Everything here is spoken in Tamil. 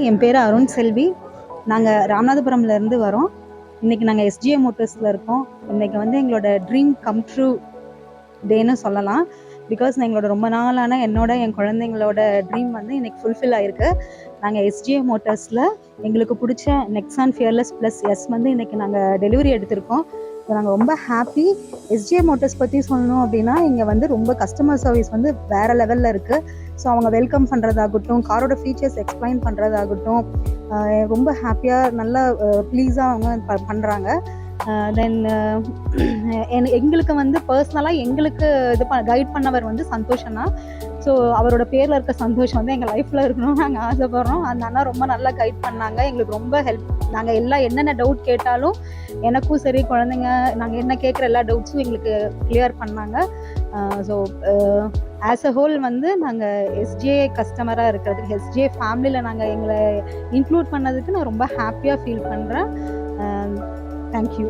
என் பேர் அருண் செல்வி. நாங்கள் ராமநாதபுரம்லேருந்து வரோம். இன்றைக்கி நாங்கள் எஸ்ஜிஏ மோட்டர்ஸில் இருக்கோம். இன்றைக்கி வந்து எங்களோட ட்ரீம் கம் ட்ரூ டேன்னு சொல்லலாம். பிகாஸ் எங்களோட ரொம்ப நாளான என் குழந்தைங்களோட ட்ரீம் வந்து இன்றைக்கி ஃபுல்ஃபில் ஆகிருக்கு. நாங்கள் எஸ்ஜிஏ மோட்டர்ஸில் எங்களுக்கு பிடிச்ச நெக்ஸான் ஃபியர்லெஸ் ப்ளஸ் எஸ் வந்து இன்றைக்கி நாங்கள் டெலிவரி எடுத்திருக்கோம். நாங்கள் ரொம்ப ஹாப்பி. எஸ்ஜிஏ மோட்டர்ஸ் பற்றி சொல்லணும் அப்படின்னா, இங்கே வந்து ரொம்ப கஸ்டமர் சர்வீஸ் வந்து வேறு லெவலில் இருக்குது. ஸோ அவங்க வெல்கம் பண்ணுறதாகட்டும், காரோட ஃபீச்சர்ஸ் எக்ஸ்பிளைன் பண்ணுறதாகட்டும், ரொம்ப ஹாப்பியாக நல்லா ப்ளீஸாக அவங்க பண்ணுறாங்க. தென் எங்களுக்கு வந்து பர்சனலாக எங்களுக்கு கைட் பண்ணவர் வந்து சந்தோஷ் அண்ணா. ஸோ அவரோட பேரில் இருக்க சந்தோஷம் வந்து எங்கள் லைஃப்பில் இருக்கணும்னு நாங்கள் ஆசைப்படுறோம். அந்த அண்ணா ரொம்ப நல்லா கைட் பண்ணாங்க, எங்களுக்கு ரொம்ப ஹெல்ப். நாங்கள் என்னென்ன டவுட் கேட்டாலும் எனக்கும் சரி, குழந்தைங்க நாங்கள் என்ன கேட்குற எல்லா டவுட்ஸும் எங்களுக்கு கிளியர் பண்ணாங்க. ஸோ ஆஸ் அ ஹோல் வந்து நாங்கள் எஸ்ஜே கஸ்டமராக இருக்கிறதுக்கு, எஸ்ஜே ஃபேமிலியில் நாங்கள் எங்களை இன்க்ளூட் பண்ணதுக்கு நான் ரொம்ப ஹாப்பியாக ஃபீல் பண்ணுறேன். தேங்க்யூ.